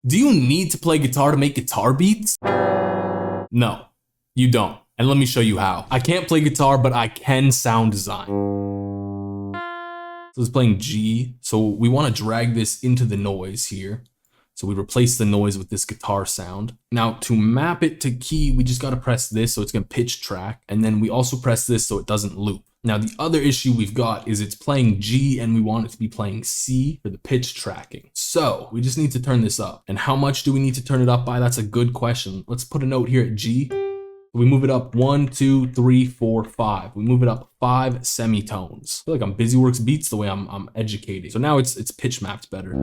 Do you need to play guitar to make guitar beats? No, you don't. And let me show you how. I can't play guitar, but I can sound design. So it's playing G. So we want to drag this into the noise here. So we replace the noise with this guitar sound. Now to map it to key, we just got to press this so it's going to pitch track. And then we also press this so it doesn't loop. Now the other issue we've got is it's playing G and we want it to be playing C for the pitch tracking. So we just need to turn this up. And how much do we need to turn it up by? That's a good question. Let's put a note here at G. We move it up 1, 2, 3, 4, 5. We move it up 5 semitones. I feel like I'm Busyworks Beats the way I'm educating. So now it's pitch mapped better.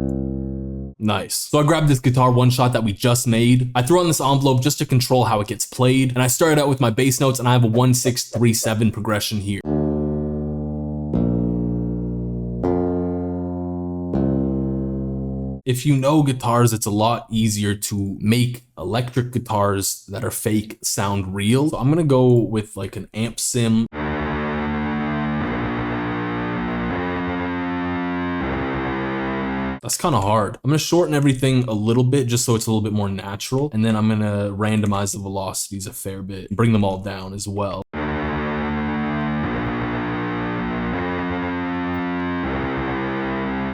Nice. So I grabbed this guitar one shot that we just made. I threw on this envelope just to control how it gets played. And I started out with my bass notes and I have a 1, 6, 3, 7 progression here. If you know guitars, it's a lot easier to make electric guitars that are fake sound real. So I'm gonna go with like an amp sim. That's kind of hard. I'm gonna shorten everything a little bit just so it's a little bit more natural. And then I'm gonna randomize the velocities a fair bit, bring them all down as well.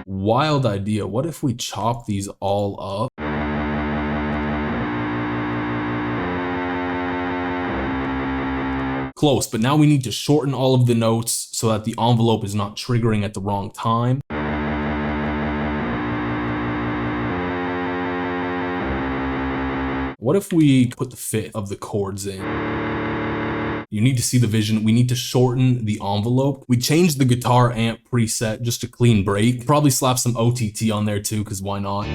Wild idea. What if we chop these all up? Close, but now we need to shorten all of the notes so that the envelope is not triggering at the wrong time. What if we put the fifth of the chords in? You need to see the vision. We need to shorten the envelope. We changed the guitar amp preset just to clean break. Probably slap some OTT on there too, because why not?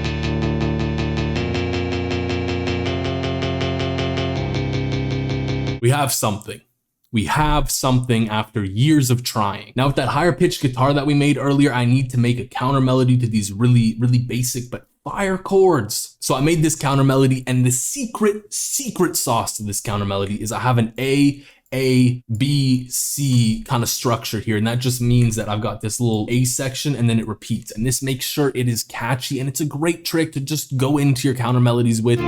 We have something. We have something after years of trying. Now with that higher pitched guitar that we made earlier, I need to make a counter melody to these really basic but fire chords. So I made this counter melody, and the secret sauce to this counter melody is I have an A, B, C kind of structure here. And that just means that I've got this little A section and then it repeats. And this makes sure it is catchy, and it's a great trick to just go into your counter melodies with.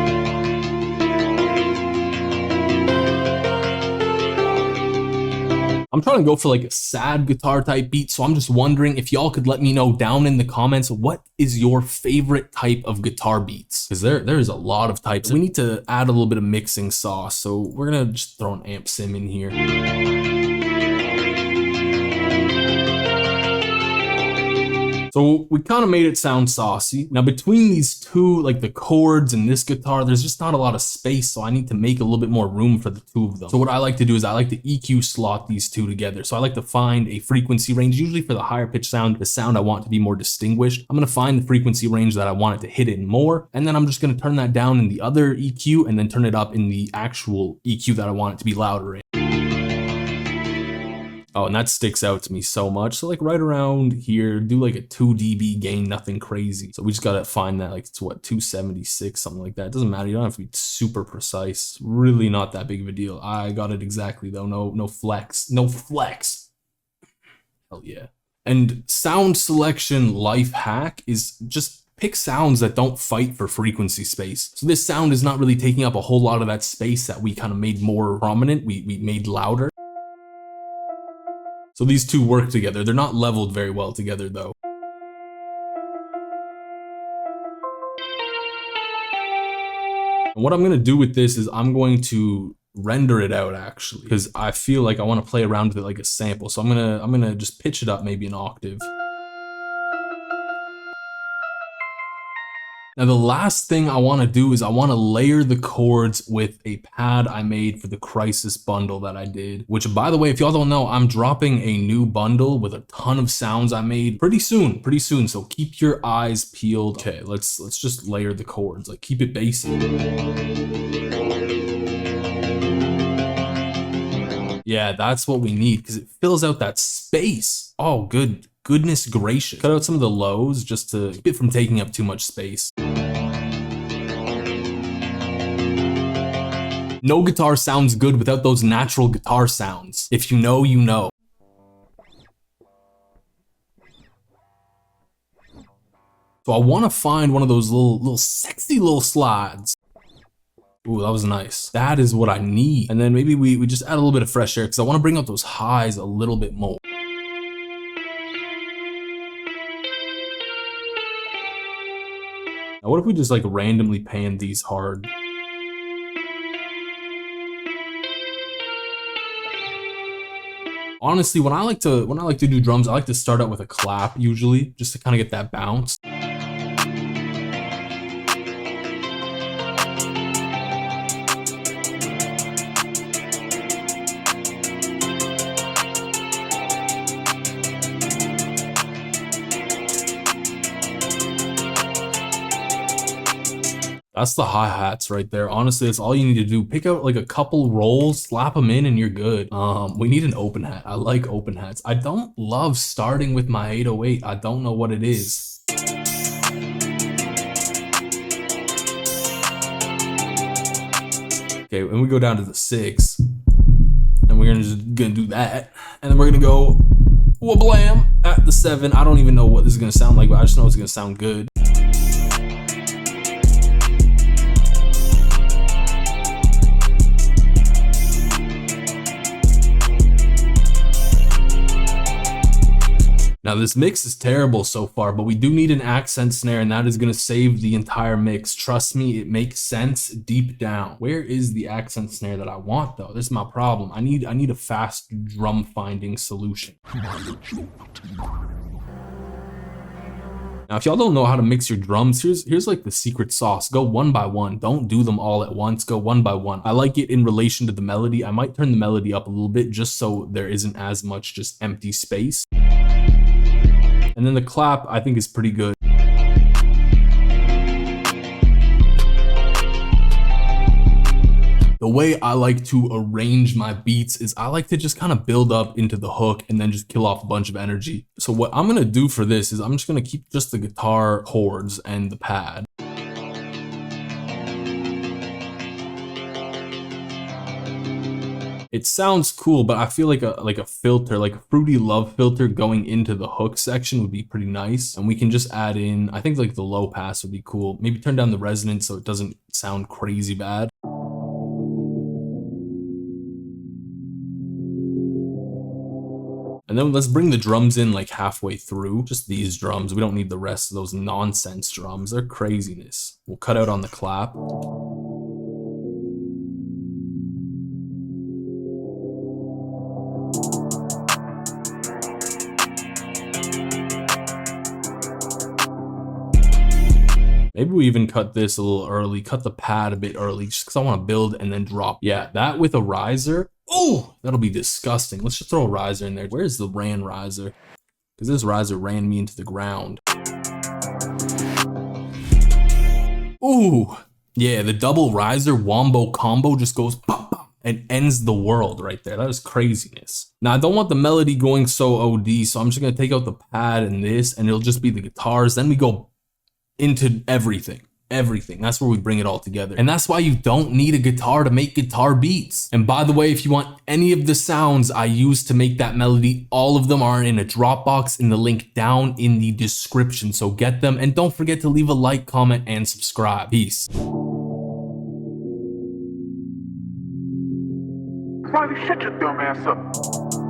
I'm trying to go for like a sad guitar type beat, so I'm just wondering if y'all could let me know down in the comments, what is your favorite type of guitar beats? Because there's a lot of types. We need to add a little bit of mixing sauce, so we're gonna just throw an amp sim in here. So we kind of made it sound saucy. Now between these two, like the chords and this guitar, there's just not a lot of space, so I need to make a little bit more room for the two of them. So what I like to do is I like to EQ slot these two together. So I like to find a frequency range, usually for the higher pitch sound, the sound I want to be more distinguished. I'm gonna find the frequency range that I want it to hit in more, and then I'm just gonna turn that down in the other EQ and then turn it up in the actual EQ that I want it to be louder in. Oh, and that sticks out to me so much. So like right around here, do like a 2 dB gain, nothing crazy. So we just gotta find that, like it's what, 276, something like that. It doesn't matter, you don't have to be super precise. Really not that big of a deal. I got it exactly though, no flex. Hell yeah. And sound selection life hack is just pick sounds that don't fight for frequency space. So this sound is not really taking up a whole lot of that space that we kind of made more prominent, we made louder. So these two work together. They're not leveled very well together though. And what I'm gonna do with this is I'm going to render it out actually, because I feel like I want to play around with it like a sample. So I'm gonna just pitch it up maybe an octave. Now the last thing I want to do is I want to layer the chords with a pad I made for the Crisis bundle that I did, which by the way, if y'all don't know, I'm dropping a new bundle with a ton of sounds I made pretty soon, so keep your eyes peeled. Okay, let's just layer the chords, like keep it basic. Yeah, that's what we need because it fills out that space. Oh, goodness gracious. Cut out some of the lows just to keep it from taking up too much space. No guitar sounds good without those natural guitar sounds. If you know, you know. So I want to find one of those little sexy little slides. Ooh, that was nice. That is what I need. And then maybe we just add a little bit of fresh air because I want to bring out those highs a little bit more. Now, what if we just like randomly pan these hard? Honestly, when I like to do drums, I like to start out with a clap usually, just to kind of get that bounce. That's the hi-hats right there. Honestly, that's all you need to do. Pick out like a couple rolls, slap them in, and you're good. We need an open hat. I like open hats. I don't love starting with my 808. I don't know what it is. Okay, and we go down to the 6, and we're gonna do that, and then we're gonna go wha-blam at the 7. I don't even know what this is gonna sound like, but I just know it's gonna sound good. Now this mix is terrible so far, but we do need an accent snare, and that is gonna save the entire mix. Trust me, it makes sense deep down. Where is the accent snare that I want though? This is my problem. I need a fast drum finding solution. Now, if y'all don't know how to mix your drums, here's like the secret sauce. Go one by one. Don't do them all at once. Go one by one. I like it in relation to the melody. I might turn the melody up a little bit just so there isn't as much just empty space. And then the clap, I think, is pretty good. The way I like to arrange my beats is I like to just kind of build up into the hook and then just kill off a bunch of energy. So what I'm gonna do for this is I'm just gonna keep just the guitar chords and the pad. It sounds cool, but I feel like a filter, like a Fruity Love filter going into the hook section would be pretty nice. And we can just add in, I think like the low pass would be cool. Maybe turn down the resonance so it doesn't sound crazy bad. And then let's bring the drums in like halfway through, just these drums. We don't need the rest of those nonsense drums. They're craziness. We'll cut out on the clap. Maybe we even cut this a little early, cut the pad a bit early, just because I want to build and then drop. Yeah, that with a riser. Oh, that'll be disgusting. Let's just throw a riser in there. Where's the ran riser? Because this riser ran me into the ground. Ooh, yeah, the double riser wombo combo just goes pop, pop, and ends the world right there. That is craziness. Now, I don't want the melody going so OD, so I'm just going to take out the pad and this, and it'll just be the guitars. Then we go into everything. That's where we bring it all together. And that's why you don't need a guitar to make guitar beats. And by the way, if you want any of the sounds I use to make that melody, all of them are in a Dropbox in the link down in the description. So get them, and don't forget to leave a like, comment, and subscribe. Peace. Riley, shut your dumb ass up.